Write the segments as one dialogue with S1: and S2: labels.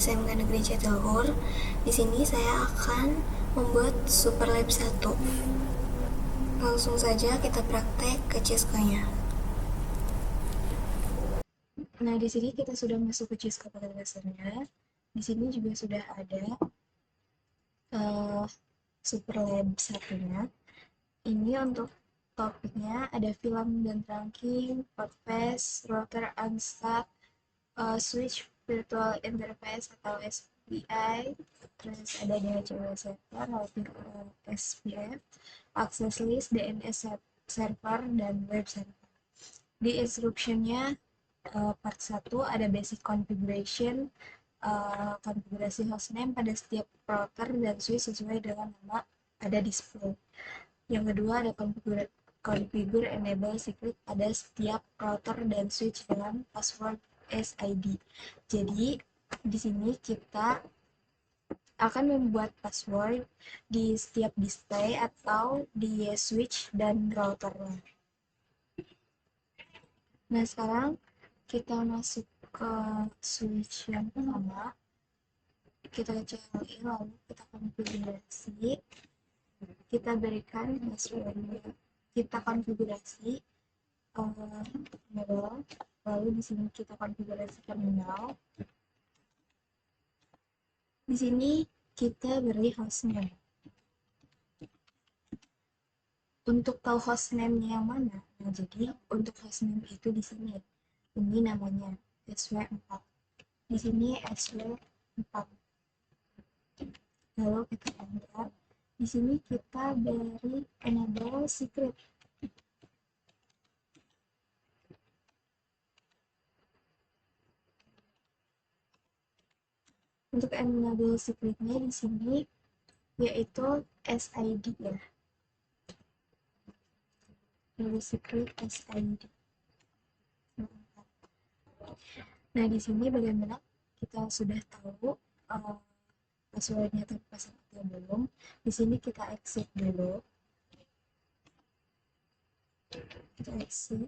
S1: SMK Negeri Jatiluhur. Di sini saya akan membuat Superlab 1. Langsung saja kita praktek ke Cisco-nya. Nah, di sini kita sudah masuk ke Cisco pada dasarnya. Di sini juga sudah ada Superlab 1-nya. Ini untuk topiknya ada film dan trunking, podcast, router unstack, switch virtual interface atau SVI, terus ada DHCP server, routing SPF, access list, DNS server, dan web server. Di instructionnya part 1 ada basic configuration, konfigurasi hostname pada setiap router dan switch sesuai dengan nama ada display. Yang kedua ada configure enable secret pada setiap router dan switch dengan password SID. Jadi di sini kita akan membuat password di setiap display atau di switch dan routernya. Nah, sekarang kita masuk ke switch yang pertama. Kita CLI lalu kita konfigurasi. Kita berikan passwordnya. Kita konfigurasi lalu di sini kita konfigurasi terminal. Di sini kita beri hostname. Untuk tahu hostname-nya yang mana, nah jadi untuk hostname itu di sini, ini namanya SW4. Di sini SW4. Lalu kita enter. Di sini kita beri enable secret. Untuk enable secretnya di sini yaitu SID ya. Enable secret SID. Nah, di sini bagaimana kita sudah tahu passwordnya terpasang atau belum. Di sini kita exit dulu. Kita exit.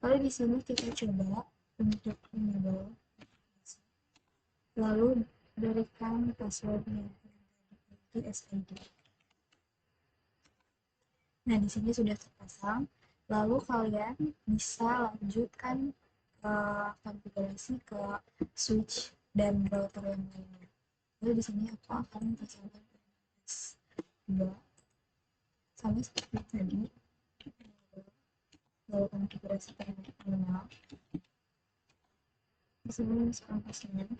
S1: Lalu di sini kita coba untuk enable. Lalu berikan passwordnya yaitu SID. Nah, di sini sudah terpasang. Lalu kalian bisa lanjutkan konfigurasi ke switch dan router yang lainnya. Lalu di sini aku akan pasangkan S2 sama seperti tadi. Lalu konfigurasi terminal. Di sini masukkan password.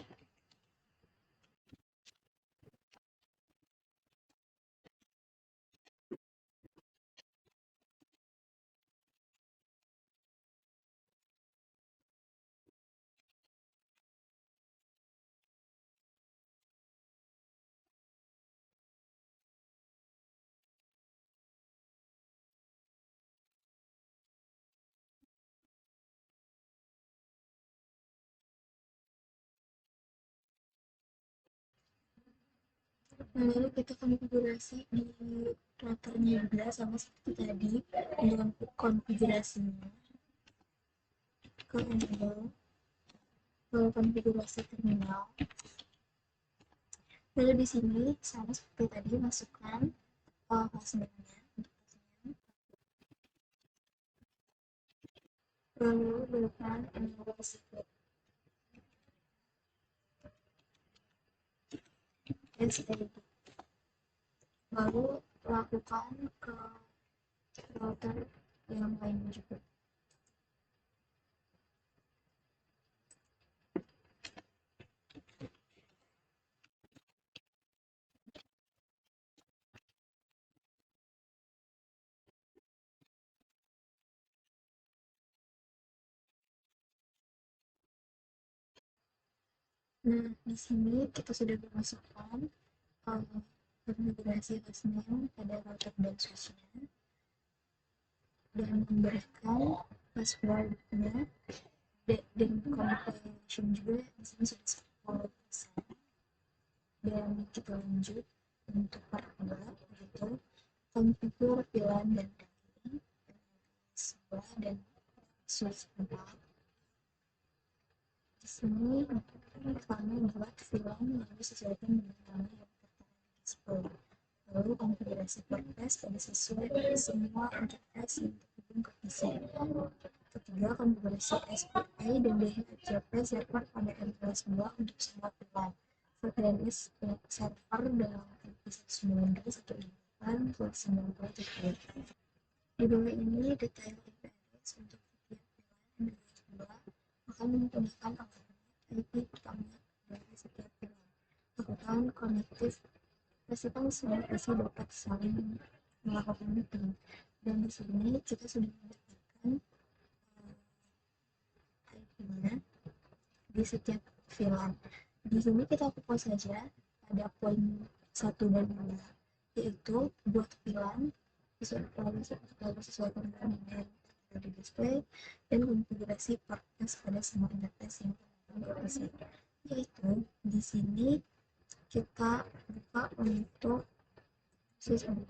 S1: Lalu kita konfigurasi di routernya juga sama seperti tadi dengan konfigurasinya ke enable, ke konfigurasi terminal. Lalu di sini sama seperti tadi masukkan hostname-nya untuk hostname. Lalu berikan enable secret SID. Lalu lakukan ke router yang lainnya juga. Nah, di sini kita sudah memasukkan konfigurasi hostname pada router dan switch-nya dan memberikan passwordnya dan configuration juga di sini sudah 10%. Dan kita lanjut untuk part 2 yaitu configure VLAN dan tracking sebuah dan switch 4. Di sini kami buat film yang disesuaikan dengan nama yang tertera di display. Lalu konfigurasi WordPress pada sesuai semua interface yang terhubung ke PC. Ketiga, konfigurasi SPA dan DHCP server pada MPLS 2 untuk semua pilihan. VPNS server dalam IP192.168/90.3. Di bawah ini detail IP address untuk setiap pilihan MPLS 2 akan menggunakan alamat IP pertama dari setiap pilihan. Lakukan connective. Pastikan semua PC dapat saling melakukan meeting. Dan di sini kita sudah mendapatkan IP-nya di setiap VLAN. Di sini kita fokus saja pada poin 1 dan 2, yaitu buat VLAN lalu sesuaikan dengan yang di display dan konfigurasi partners pada semua interface yang terhubung ke PC. Yaitu di sini kita buka untuk switch 4,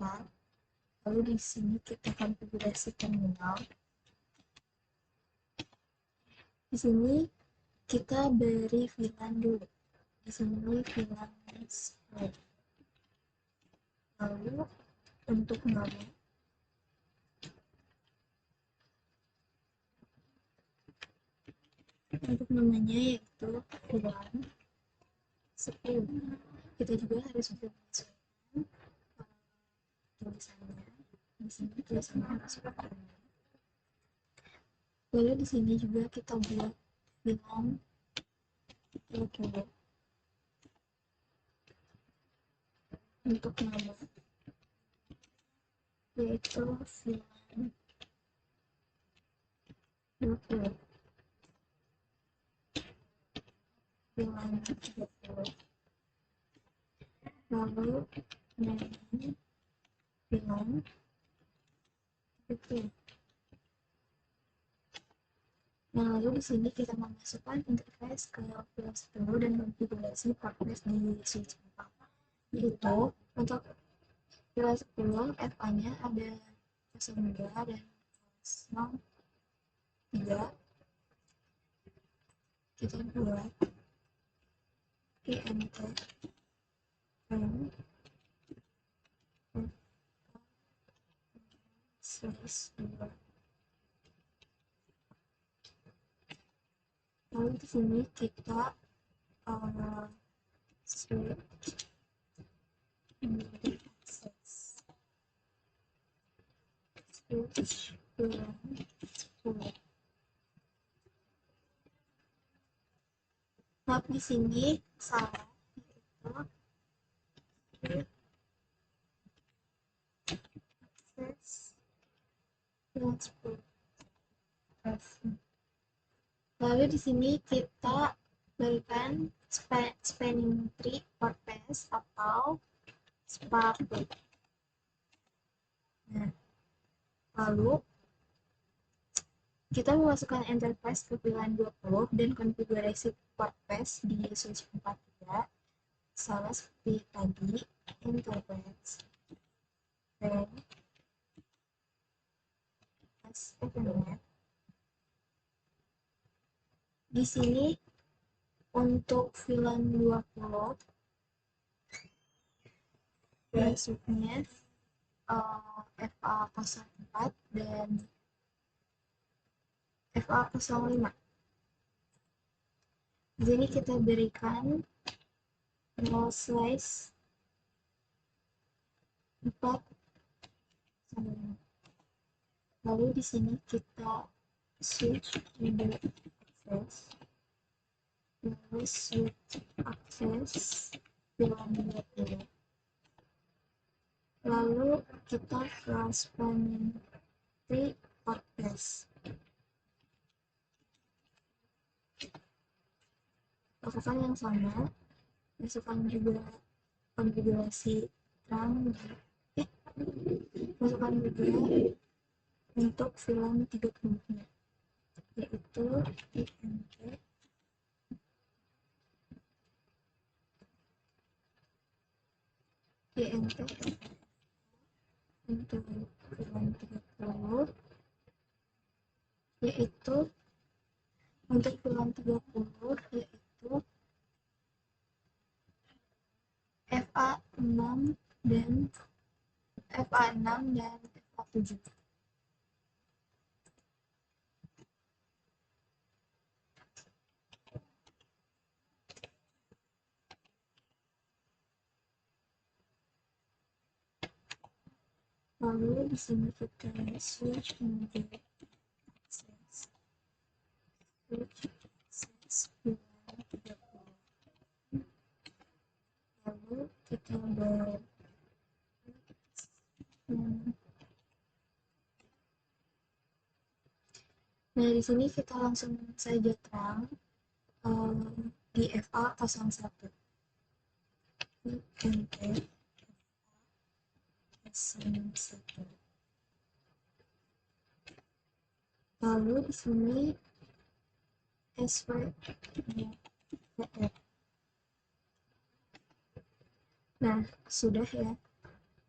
S1: lalu di sini kita konfigurasi terminal. Di sini kita beri VLAN dulu. Di sini VLAN spread. Lalu untuk namanya yaitu VLAN 10. Kita juga harus menyesuaikan tulisannya. Di sini tulisannya harus seperti ini. Lalu di sini juga kita buat VLAN 20 untuk nama, yaitu VLAN 20, VLAN 30. Lalu namanya VLAN 30. Nah, lalu di sini kita memasukkan interface ke VLAN 10 dan konfigurasi partners di switch 4. Yaitu untuk VLAN 10 FA-nya ada 02 dan 03. Kita buat INT /2. Lalu di sini kita switch access switch VLAN 10. Nah, di sini salah, yaitu access VLAN 10. Lalu di sini kita berikan spanning tree WordPress atau Spark. Nah, lalu kita memasukkan interface ke pilihan 20 dan konfigurasi WordPress di switch 43 sama seperti tadi, interface dan Ethernet. Di sini untuk VLAN 20 masuknya FA04 dan FA05. Di sini kita berikan slice 4 sama 5. Lalu di sini kita switch window access, lalu switch access VLAN 20. Lalu kita spanning tree WordPress. Lakukan yang sama, masukkan juga konfigurasi terang, masukkan juga untuk VLAN 30-nya, yaitu INT untuk VLAN 30, yaitu Untuk film 30 yaitu FA6 dan FA6 dan FA7. Lalu di sini kita switch mode access. Switch access film 30. Lalu kita nah di sini kita langsung saja terang di FA01. Enter FA01. Lalu di sini password. Nah, sudah ya.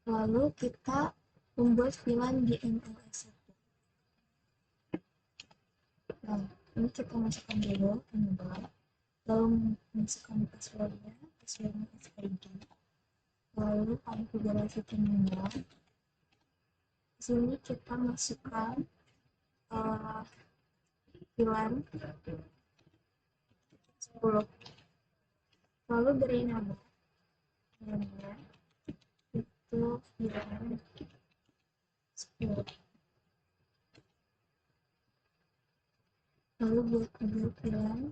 S1: Lalu kita membuat VLAN di MLS1. Nah, ini kita masukkan dulu enable, lalu masukkan passwordnya SID, lalu konfigurasi terminal. Di sini kita masukkan VLAN 10, lalu beri nama itu VLAN 10. Lalu buat kedua VLAN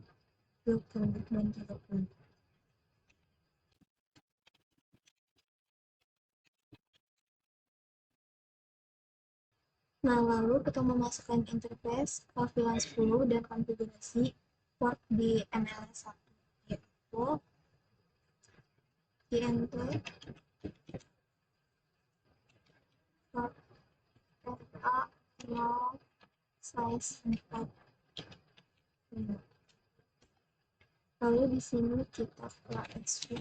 S1: 20 dan 30. Nah, lalu kita memasukkan interface ke VLAN 10 dan konfigurasi port di MLS1, yaitu INT port FA0 size 4. Lalu di sini kita PHP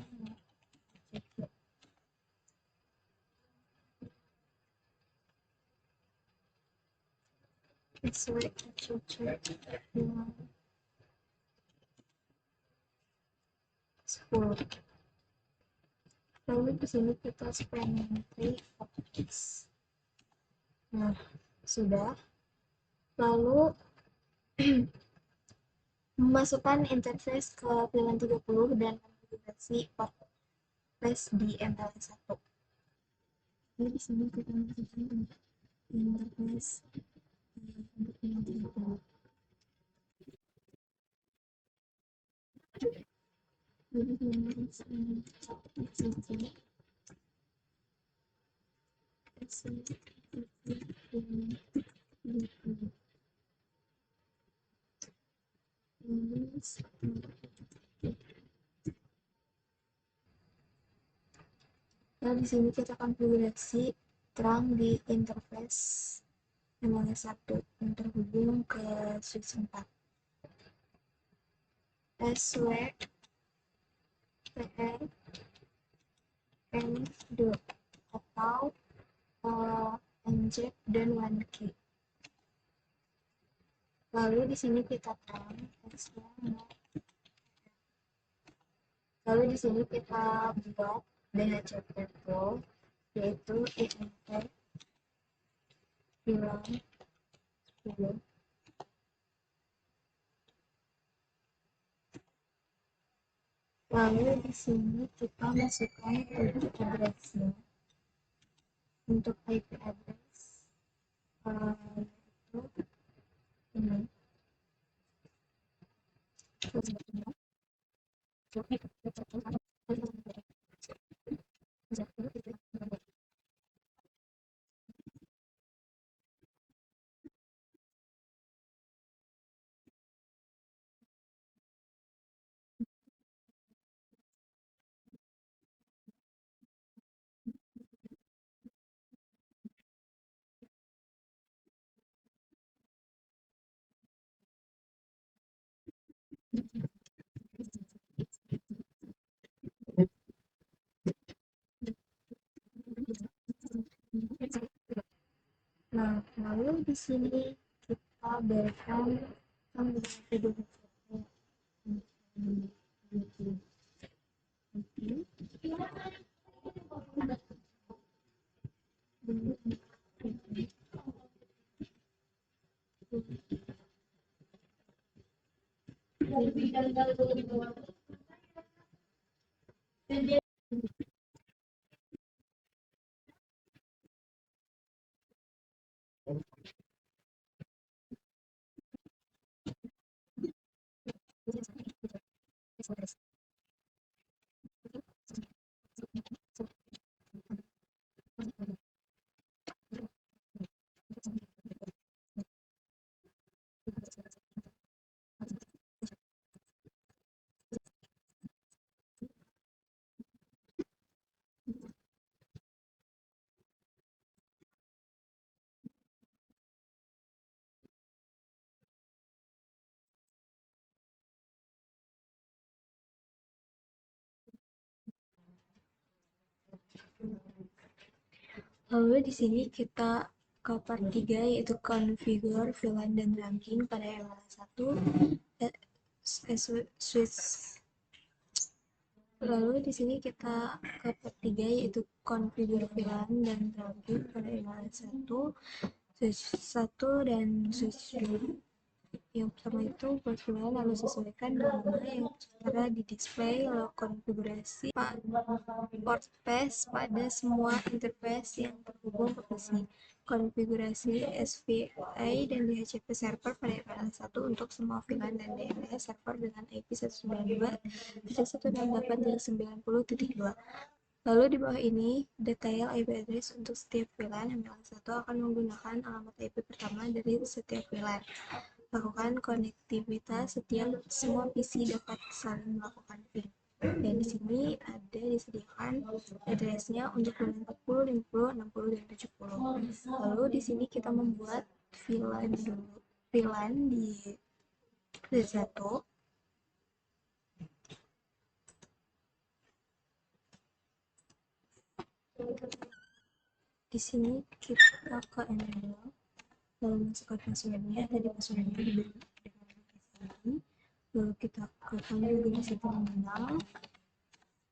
S1: password dengan 10. Lalu di sini kita spellmentary objects. Nah, sudah. Lalu memasukkan interface ke VLAN 30 dan konfigurasi port flash di MLS1. Jadi di sini kita masukkan interface untuk VLAN 30. Jadi nah, di sini kita konfigurasi terang di interface MLS1 yang terhubung ke switch 4. Password PR M2 atau NJ dan 1key. Lalu di sini kita terang lalu di sini kita buat DHCP pool, yaitu INT bilang 10. Lalu di sini kita masukkan IP address-nya. Untuk IP address yaitu ini. Nah, lalu di sini kita berikan video Lalu di sini kita ke part 3 yaitu configure VLAN dan ranking pada ML1 switch. Lalu di sini kita ke part 3 yaitu configure VLAN dan ranking pada ML1 switch 1 dan switch 2. Yang pertama itu buat VLAN lalu sesuaikan nama yang tertera di display, lalu konfigurasi port path pada semua interface yang terhubung ke PC, konfigurasi SVI dan DHCP server pada ML1 untuk semua VLAN dan DNS server dengan IP 192.168.90.2. Lalu di bawah ini detail IP address untuk setiap VLAN. ML1 akan menggunakan alamat IP pertama dari setiap VLAN. Lakukan konektivitas setiap semua PC dapat saling melakukan ping. Dan di sini ada disediakan addressnya untuk VLAN 40, 50, 60, dan 70. Lalu di sini kita membuat VLAN dulu. VLAN di Z1. Di sini kita ke enable, lalu masukkan passwordnya. Tadi passwordnya diberi dengan SSID. Lalu kita ke konfigurasi terminal.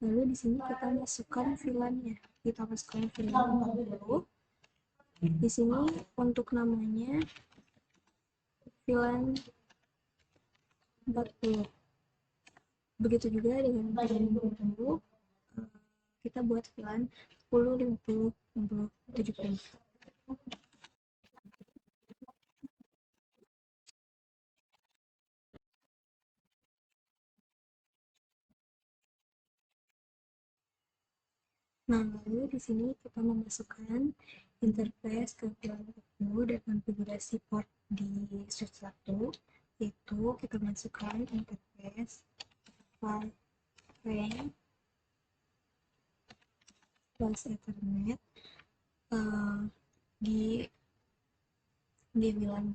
S1: Lalu di sini kita masukkan VLAN-nya. Kita masukkan VLAN 40. Di sini untuk namanya VLAN 40. Begitu juga dengan VLAN 20. Kita buat VLAN 10, 50, 60, 70. Nah, lalu di sini kita memasukkan interface ke VLAN 40 dan konfigurasi port di switch 1, yaitu kita masukkan interface rank plus Ethernet di VLAN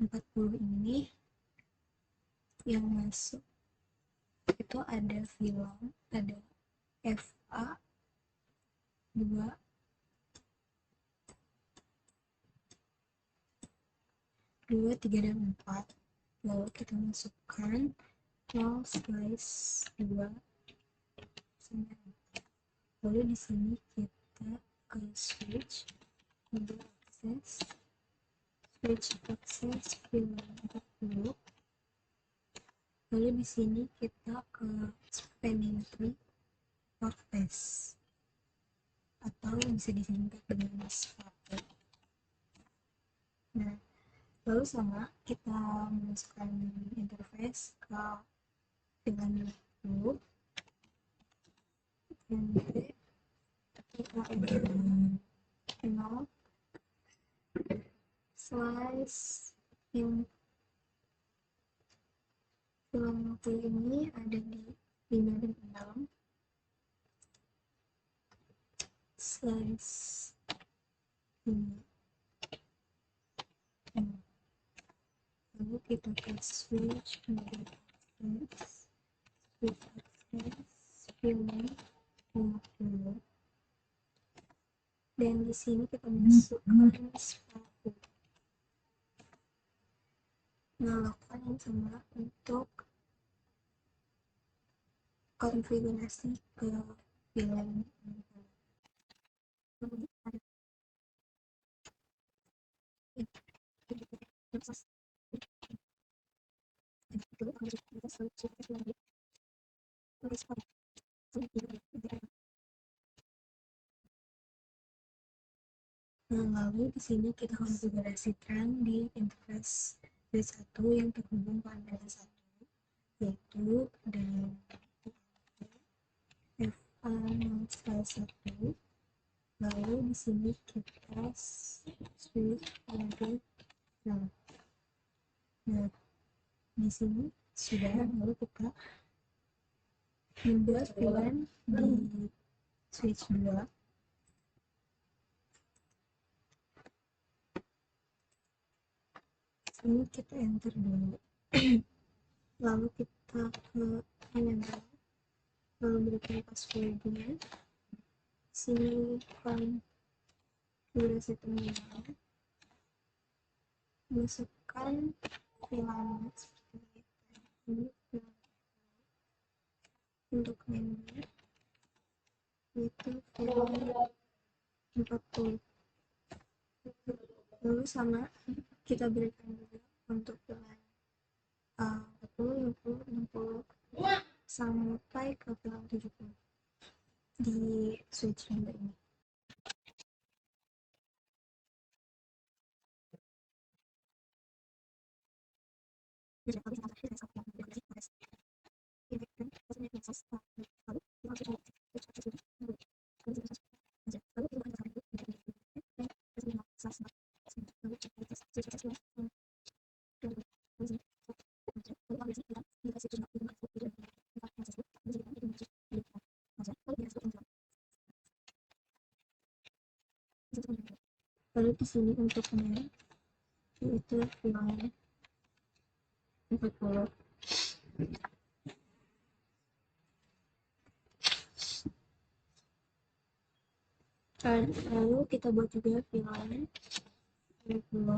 S1: 40 ini yang masuk itu ada VLAN, ada FA 2, 2, 3, dan 4. Lalu kita masukkan 0/2 sampai 4. Lalu di sini kita ke switch access VLAN 40. Lalu di sini kita ke spanning tree port path atau bisa disingkat dengan SPAT. Nah, lalu sama kita memasukkan interface ke VLAN 40 dan kita enter 0 slice yang VLAN 40 ini ada di 5 dan 6. Slice 5. Lalu kita ke switch access VLAN 50. Dan di sini kita masukkan sepatu. Nah, lakukan yang sama untuk konfigurasi ke VLAN. Nah, lalu di sini kita konfigurasikan di interface D1 yang terhubung ke antena 1, yaitu dengan FA01. Lalu di sini kita switch mode. Nah, di sini sudah. Lalu kita membuat VLAN di switch 2. Ini kita enter dulu. Lalu kita ke enable, lalu berikan passwordnya. Sini konfigurasi terminal, masukkan VLAN seperti ini. Untuk member itu VLAN 40. Lalu sama kita berikan juga untuk VLAN 40, 50, 60 sampai ke VLAN 70 di switch number ini. Lalu di sini untuk NAND yaitu VLAN 40. Lalu kita buat juga VLAN 20.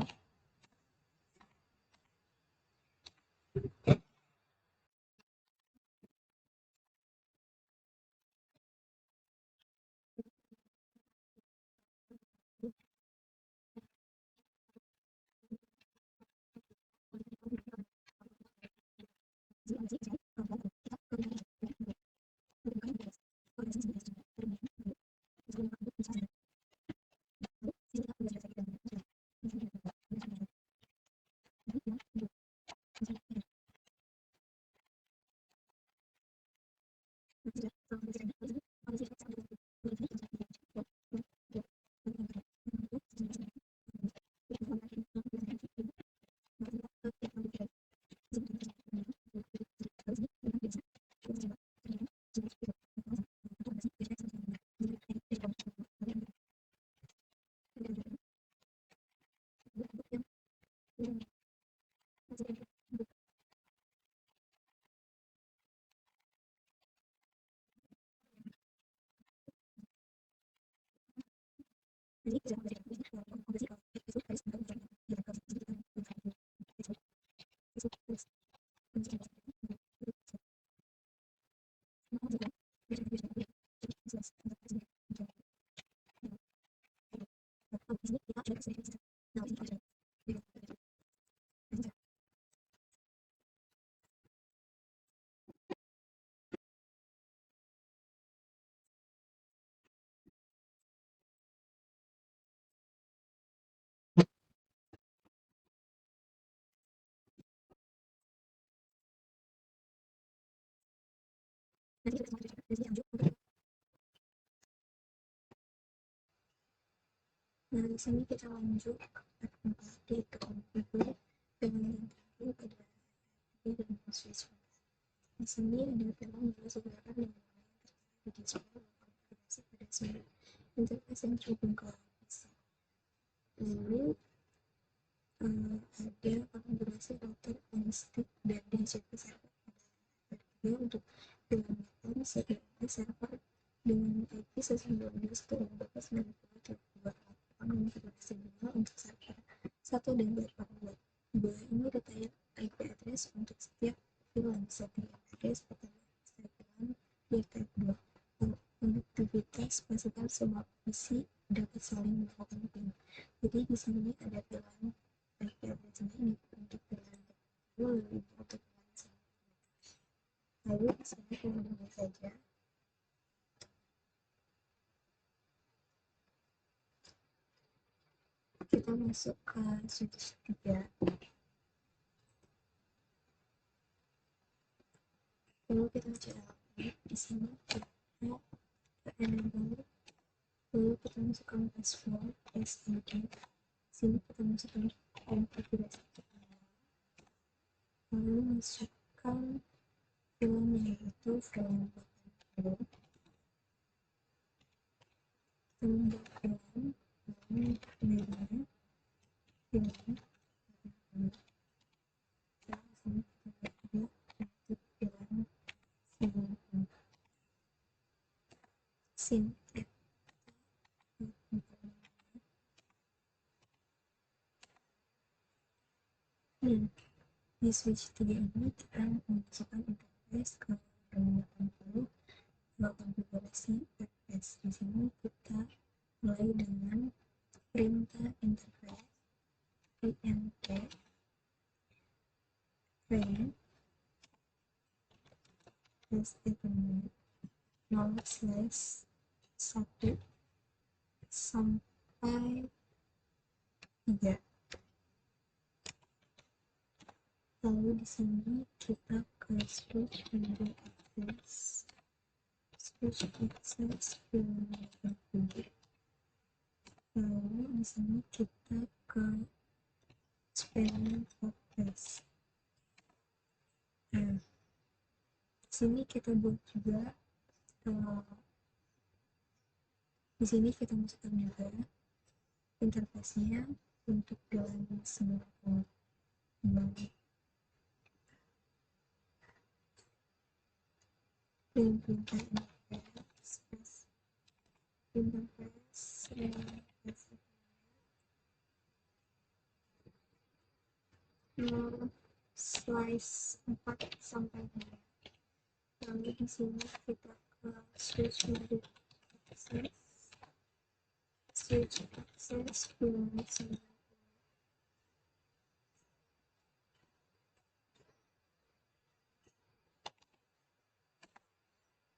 S1: Nah, di sini kita lanjut ke part 4, yaitu configure dengan yang terakhir pada dan switch. Di sini ada film yang disediakan dengan di display konfigurasi pada semua interface yang terhubung ke PC. Lalu ada konfigurasi router on-stick dan DHCP server. Kedua, untuk film sediakan server dengan IP 192.168.90 terbuat konfigurasi 2 untuk server 1 dan server 2. Ini detail IP address untuk setiap VLAN. Setiap address pertama VLAN di type 2. Konektivitas pastikan semua PC dapat saling melakukan ping. Jadi di sini ada VLAN IP address ini untuk VLAN 2 untuk VLAN 1. Lalu di sini kemudian saja kita masuk ke switch 3. Lalu kita cari di sini kita ke enable, lalu kita masukkan password SID. Sini kita masukkan konfigurasi kita, lalu masukkan film yaitu film 80. Kita membuat film, lalu namanya film 80. Lalu sini kita buat untuk film sim. Dan di switch 3 ini kita memasukkan interface ke film 80, konfigurasi FPS. Di sini kita mulai dengan perintah interface print frame /1 sampai 3. Lalu di sini kita ke switch window access, film 80. Lalu di sini kita ke spelling podcast. Nah, di sini kita buat juga di sini kita masukkan juga interface-nya untuk jalan 90. Dan perintah interface slice 4 sampai 5. Lalu di sini kita ke switch mode access film 90.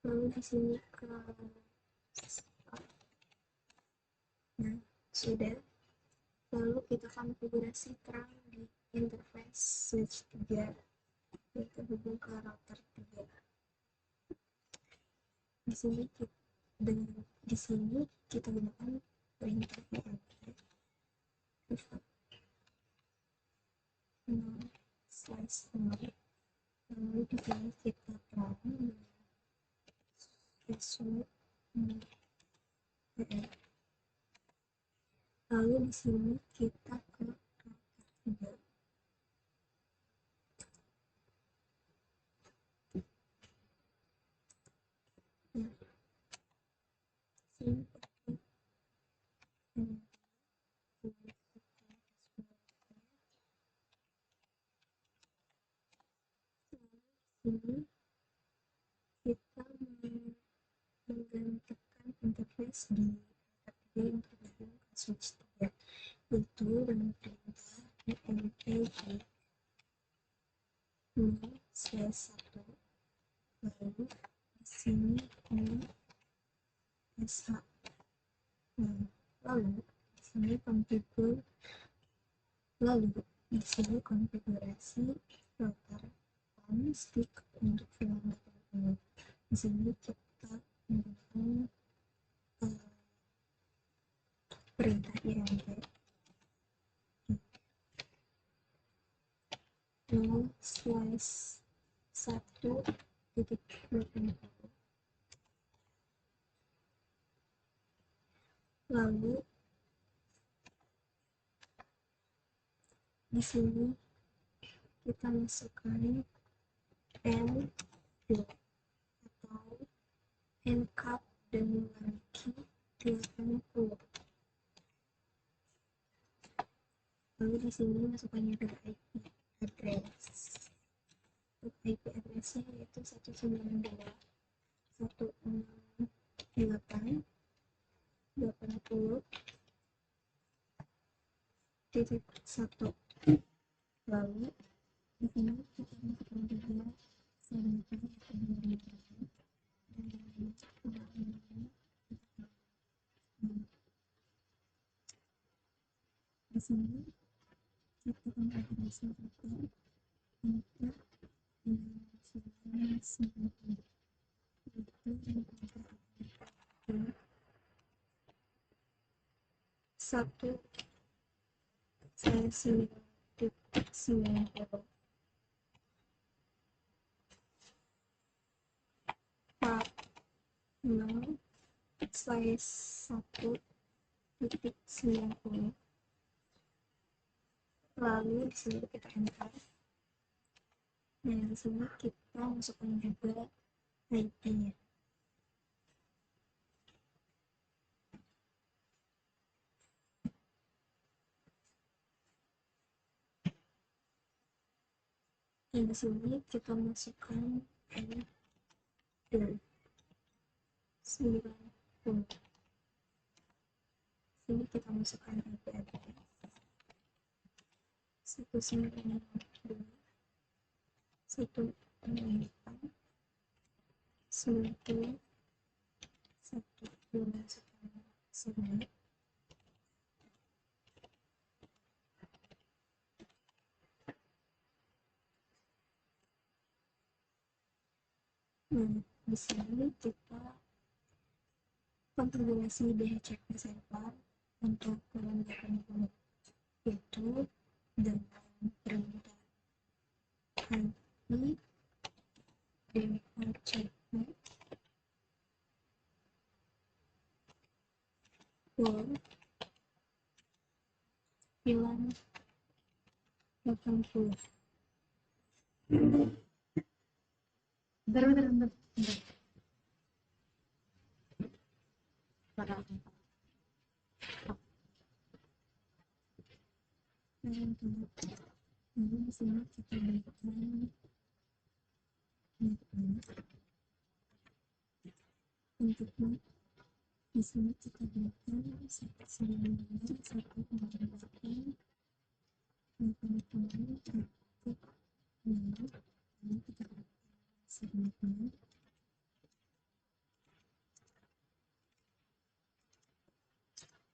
S1: Lalu di sini ke nah sudah. Lalu kita konfigurasi terang di interface switch 3 yang terhubung ke router 3. Di sini kita gunakan perintah slice 0. Lalu di sini kita terang password. Lalu di sini kita ke router 3. Ini kita menggantikan interface di router 3 untuk berhubung ke switch 3, yaitu dengan perintah -1 lalu di sini sh. Lalu di sini konfigurasi router on stick untuk film 80. Di sini kita menggunakan perintah IRB slice 1.20. Lalu di sini kita masukkan N atau NCAP dan memiliki 80. Lalu di sini masukkan juga IP address. Untuk IP address-nya yaitu 192.168.1. Lalu di sini kita masukkan juga Di sini kita akan berusaha untuk satu sesi titik 90 1/1.90 lalu di sini kita enter. Nah, di sini kita masukkan juga IP-nya. Nah, di sini kita masukkan ID 90. Sini kita masukkan IP address 192.168.9.1. Nah, di sini kita konfigurasi DHCP server untuk pelanggaran itu dengan perintah IP DHCP for bilang 80. Bentar. Lalu di sini kita berikan untuk di sini kita berikan 198 di sini kita berikan default number 198 lalu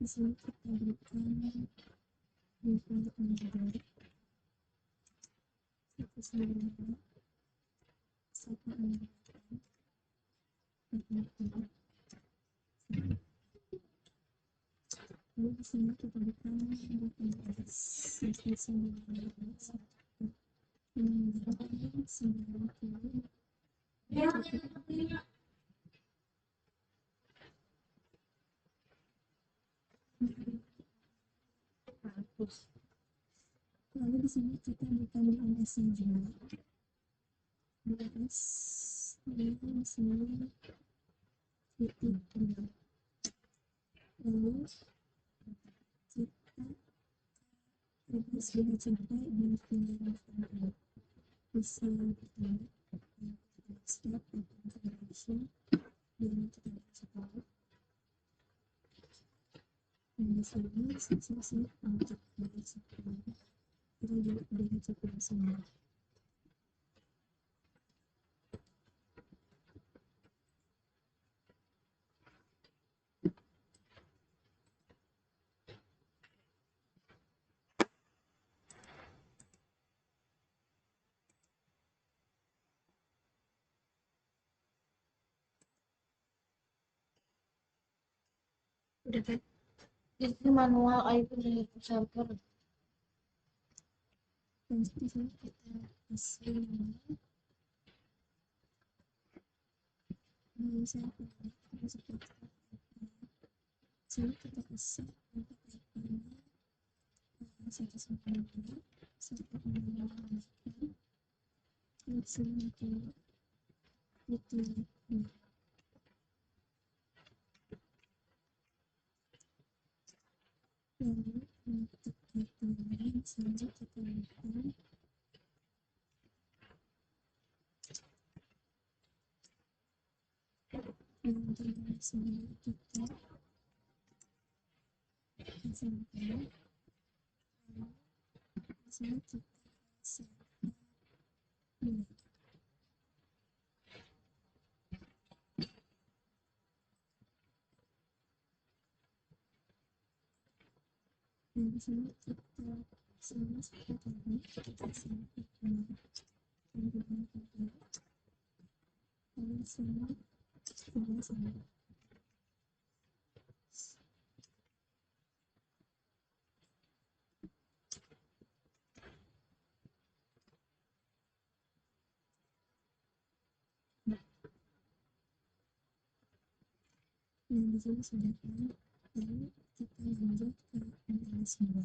S1: di sini kita berikan lalu di sini kita berikan DNS juga DNS di sini titik 2 lalu kita address DHCP dan pilih bisa step configuration dan kita bisa tahu dan di sini sesi untuk DHCP kita juga DHCP semua. Udah kan?
S2: Ini manual IP server.
S1: Dan di sini kita kasih nama server sini kita kasih untuk IP-nya 192 di sini itu lalu untuk IP-nya selanjutnya kita berikan untuk sini kita sampaikan di sini kita kasih di sini kita sama seperti tadi kita sampaikan kandungan kita sama sama. Nah, di sini sudah kan, lalu kita lanjut ke analis 2.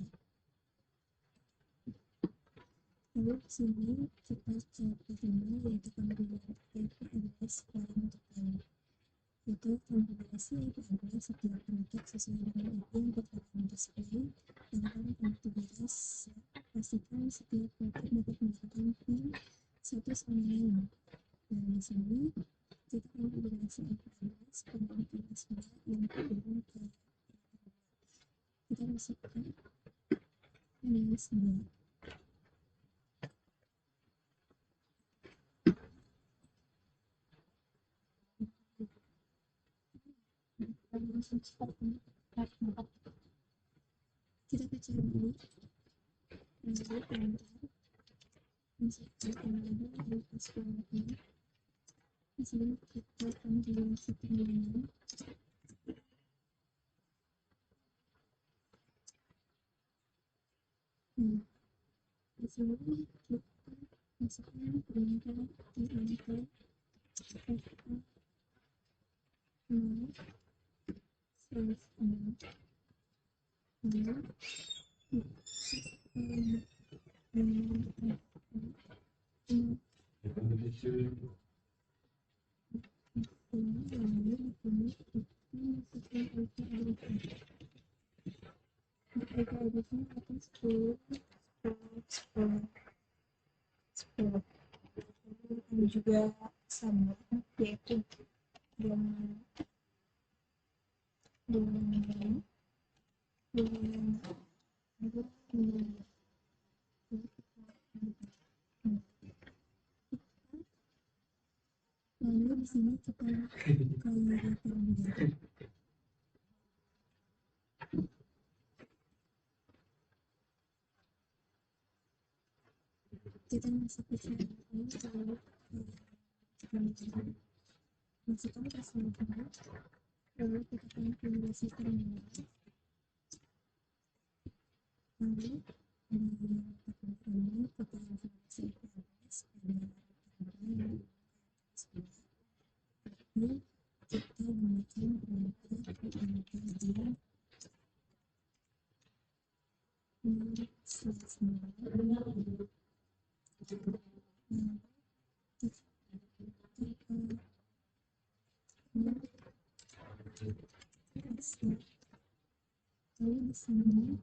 S1: Lalu di sini kita cek pertama yaitu pemberian IP address paling terbaik, yaitu konfigurasi IP address setiap produk sesuai dengan IP yang tertera di display. Tentang konfigurasi, pastikan setiap produk dapat menggunakan PIN satu sama lain. Nah, di sini kita konfigurasi IP address pada address yang terhubung ke kita masukkan analis 2. Kita baca dulu, lalu enter, masukkan kembali di passwordnya. Di sini kita konfigurasi penggunaan. Nah, di sini kita masukkan perangkat di angka 0, slash 0, lalu juga sama, yaitu dengan lalu di sini kita kalkulasi terlebih. Kita masuk ke sini, lalu kita masukkan passwordnya, lalu kita konfigurasi terminal, lalu di tempat ini kita konfigurasi address pada ini kita gunakan perangkat di lalu di sini kita berikan address untuk di sini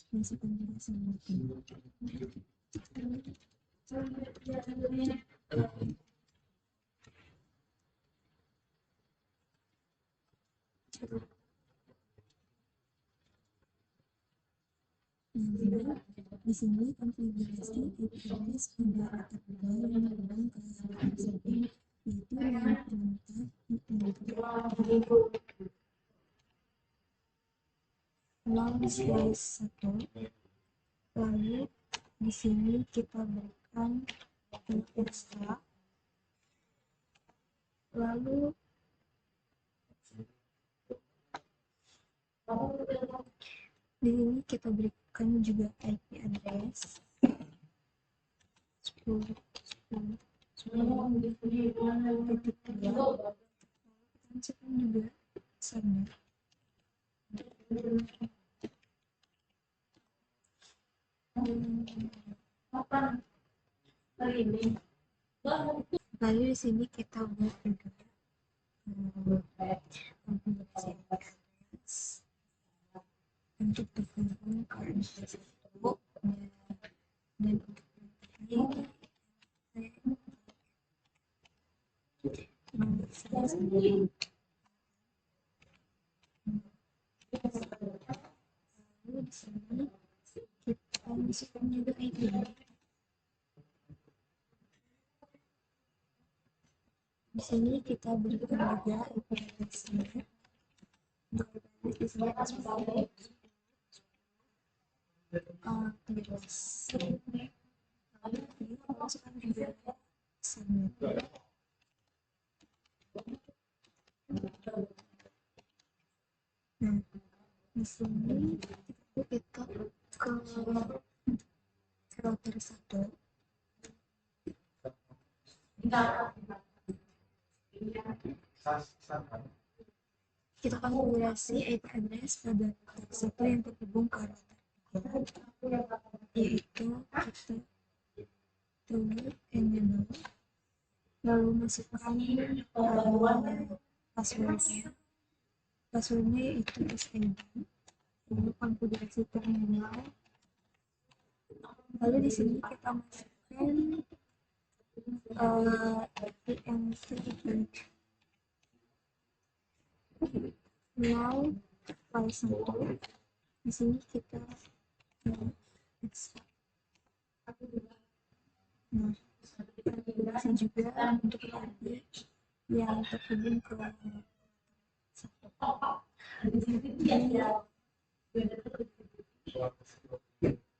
S1: masukkan sama di sini konfigurasi address pada atap yang menggunakan ke setting, yaitu yang perintah //1. Lalu di sini kita berikan extra, lalu di sini kita berikan juga IP address 10.10.10.3. Masukkan juga sama. Lalu di sini kita buat juga konfigurasi address untuk terhubung ke Facebook dan untuk lalu di sini kita masukkan juga ID-nya. Di sini kita berikan juga IP address-nya. Di sini ada 10, 13. Lalu kita masukkan juga submit. Nah, di sini kita ke router 1. Kita konfigurasi IP address pada router 1 yang terhubung ke router 3, yaitu kita tulis enable, lalu masukkan passwordnya. Passwordnya itu SID, lalu konfigurasi terminal. Lalu di sini kita masukkan PMC now file 1. Di sini kita konfigurasi juga untuk IP yang terhubung ke satu.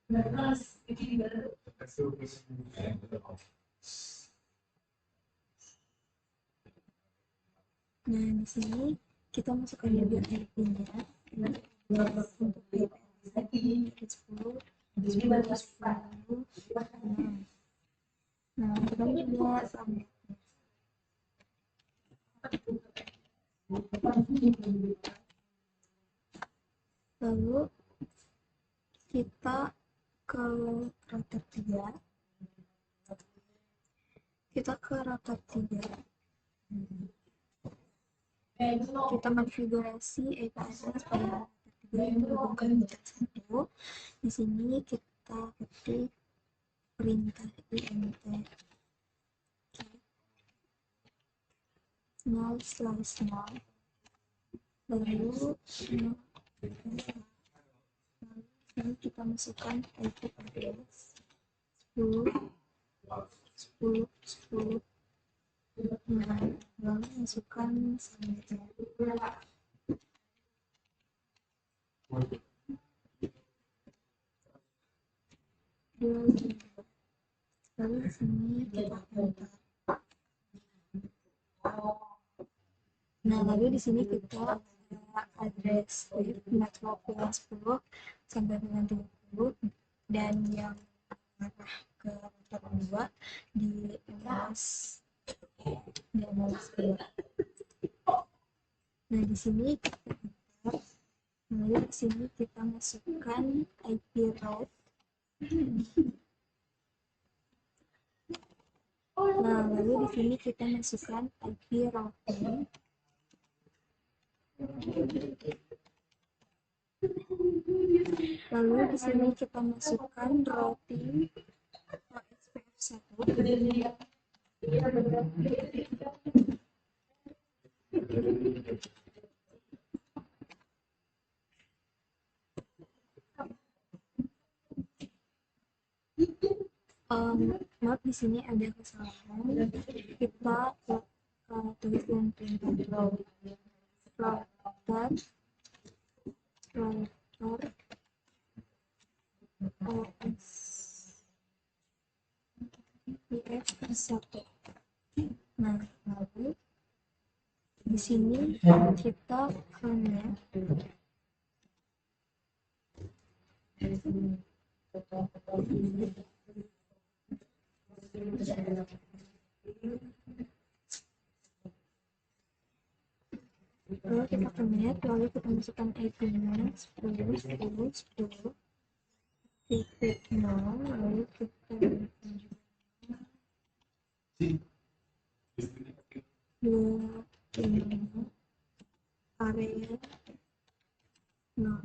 S1: Nah, di sini kita masukkan juga IP-nya. Untuk IP dari 10, 10, 10. Nah, kita juga submit. Lalu kita ke router 3. Kita ke router 3. Kita konfigurasi IP address pada router 3 yang berhubungkan dengan 1. Di sini kita ketik perintah int 0/0, lalu kita masukkan IP address 10, 10, 10. Nah, lalu masukkan submitnya. Lalu di sini kita enter. Nah, lalu di sini kita address network yang 10 sampai dengan 30, dan yang mengarah ke router 2 di MLS 2. Nah, di sini kita enter. Lalu di sini kita masukkan IP route. Nah, lalu di sini kita masukkan IP routing. Lalu di sini kita masukkan routing SPF1. Maaf, di sini ada kesalahan. Kita tulis dengan perintah router SPF1. Nah, lalu di sini kita connect lalu kita connect, lalu kita masukkan IP-nya 10, 10, 10, titik 0, lalu kita dua area 0.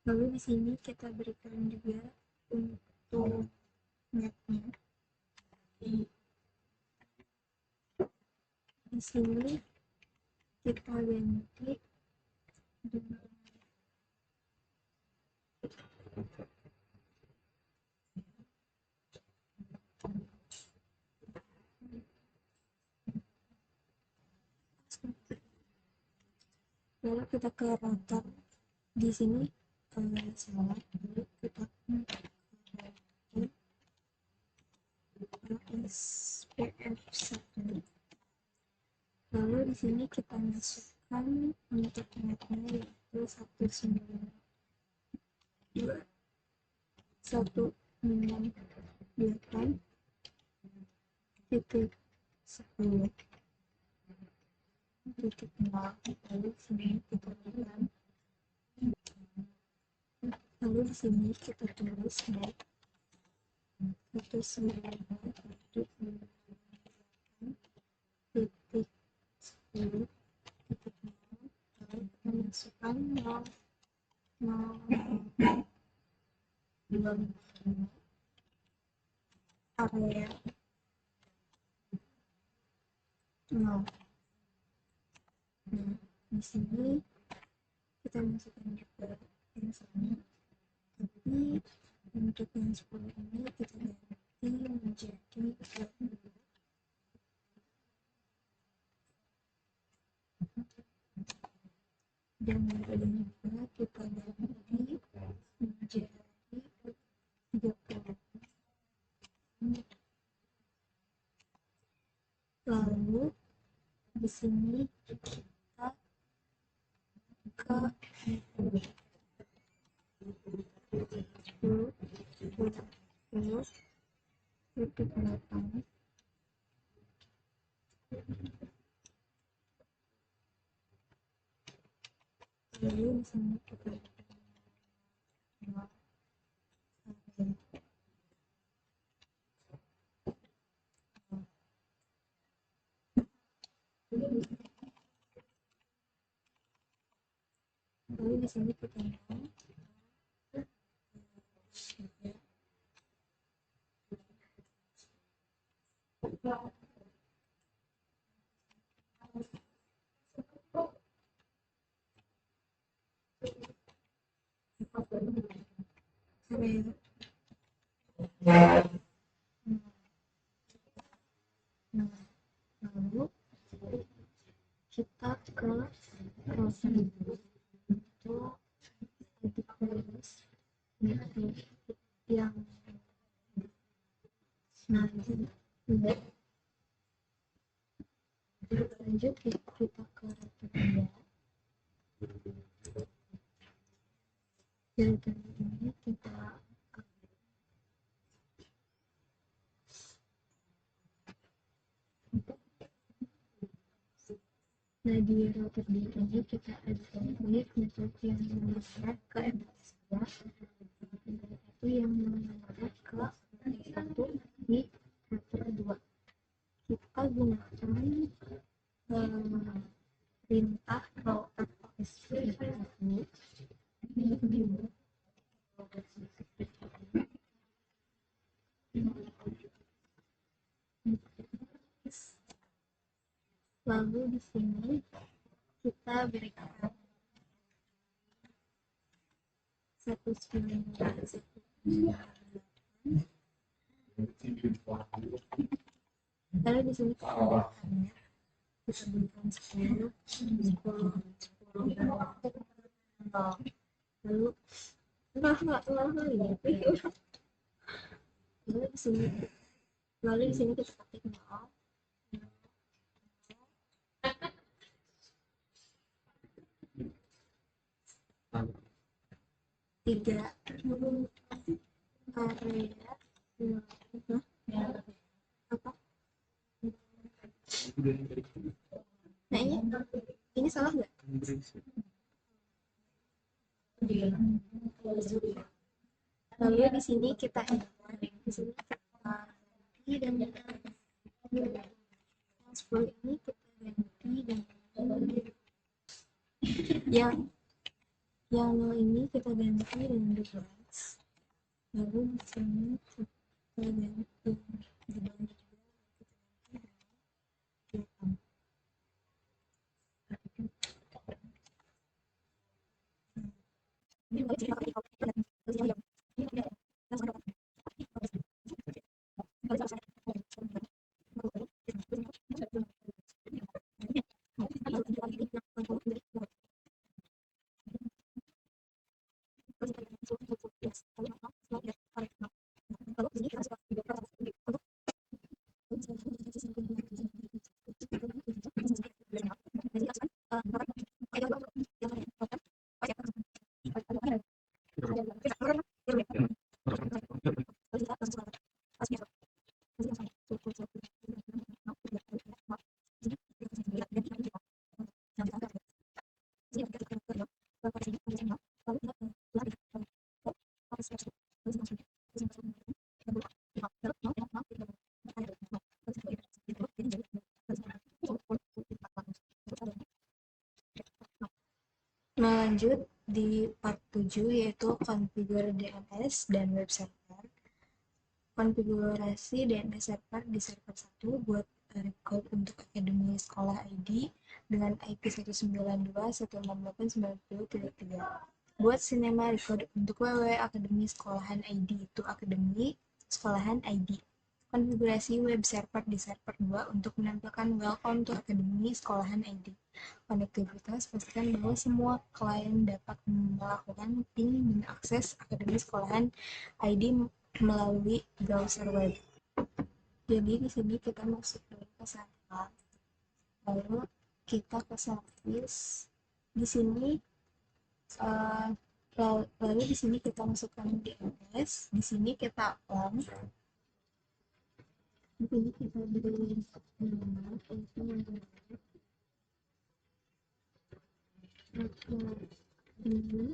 S1: Lalu di sini kita berikan juga untuk netnya. Di sini kita ganti dengan kita ke router. Di sini salah, dulu kita ke SPF1. Lalu di sini kita masukkan untuk netnya yaitu 198.10 titik 0. Lalu di sini kita tekan, lalu di sini kita tulis net 198.10 titik 10 titik 0. Lalu kita masukkan 0,025 area 0. Nah, di sini kita masukkan juga yang sama, tapi untuk yang 10 ini kita ganti menjadi 2. Dan yang kedua juga kita ganti menjadi 30. Lalu di sini kita ke 10 titik 8. Lalu di sini kita lalu di sini kita lalu kita ke proses itu edit playlist yang nanti lanjut kita ke router 2. Yang ini kita nah di router 2 ini kita ada proyek network yang mengarah ke M2 itu yang mengarah ke satu di router 2. Kita gunakan perintah router OSP ini. Lalu di sini kita berikan 1.9.1.8. Lalu di sini kita berikan kita berikan 10 lalu lalu di sini kita ketik 0 3 area apa nah ini salah nggak? Lalu di sini kita enter, di sini kita ganti dan yang 10 ini kita ganti dan yang 0 ini kita ganti dengan 12. Lalu di sini kita ganti di bawah juga kita ganti Nah, lanjut di part 7 yaitu configure DNS dan web server. Konfigurasi DNS server di server 1 buat record untuk akademi sekolah ID dengan IP 192.168.90.3. Buat Cinema record untuk www.akademi sekolahan ID itu akademi sekolahan ID. Konfigurasi web server di server 2 untuk menampilkan welcome to akademi sekolahan ID. Konektivitas pastikan bahwa semua klien dapat melakukan ping dan akses akademi sekolahan ID melalui browser web. Jadi di sini kita masuk dulu ke server, lalu kita ke service. Di sini lalu di sini kita masukkan DNS. Di sini kita on. Di sini kita beri nama ini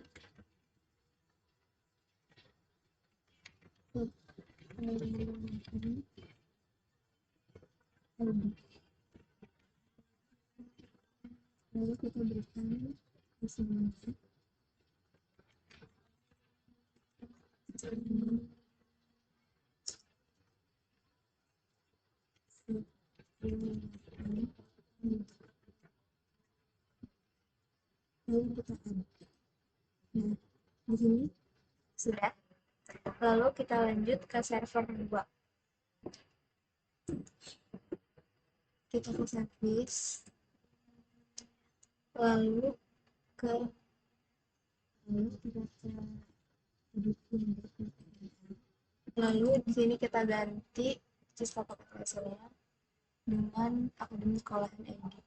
S1: lalu kita berikan destinasi lalu kita add. Nah, di sini sudah. Lalu kita lanjut ke server 2. Kita ke service, lalu ke lalu di sini kita ganti sista hasilnya dengan akademi sekolahan ID.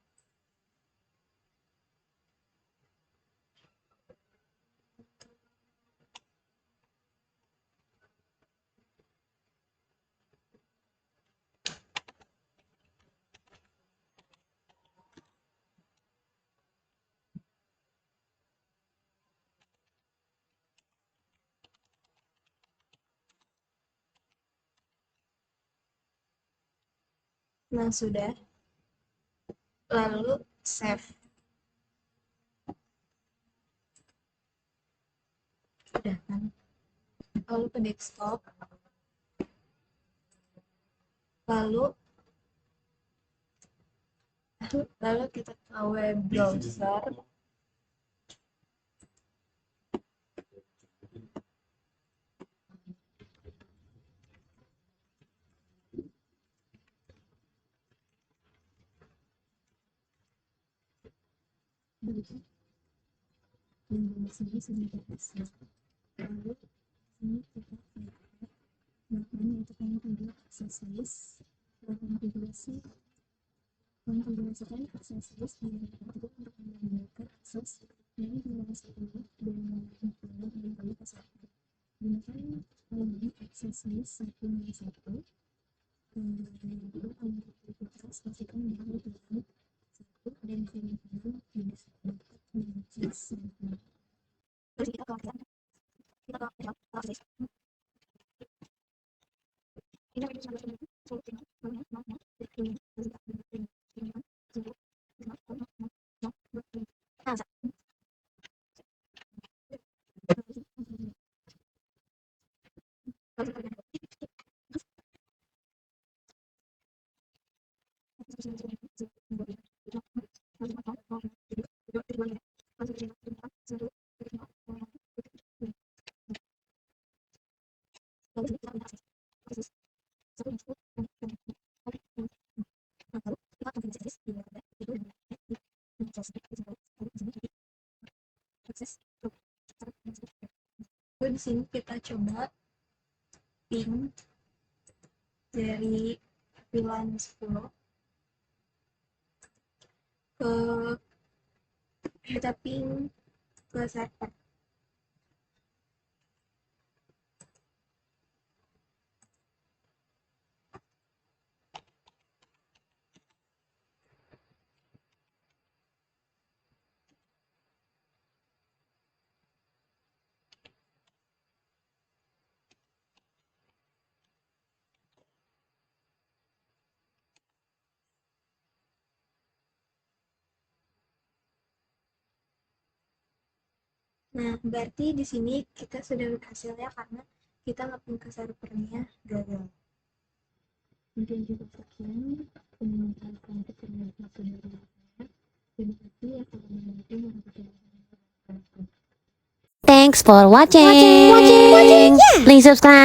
S1: Nah, sudah. Lalu save. Sudah kan? Lalu ke desktop. Lalu kita ke web browser. Di sini sudah terpasang. Lalu sini kita melakukan yaitu configure access list. Konfigurasikan akses list di untuk menggunakan akses yang informasi ini dan menggunakan kembali ke server. Gunakan akses list 101. Kemudian aktivitas pastikan bahwa tujuan 1 dan semikolon tidak dapat mengakses server. Terus kita ke akses. Ini Di sini kita coba ping dari VLAN 10 ke kita ping ke server. Nah, berarti di sini kita sudah berhasil ya, karena kita nge-ping ke servernya gagal. Mungkin cukup sekian pementasan kecerdasan saudara. Terima kasih ya telah menonton dan berkomentar.
S3: Thanks for watching. Please subscribe.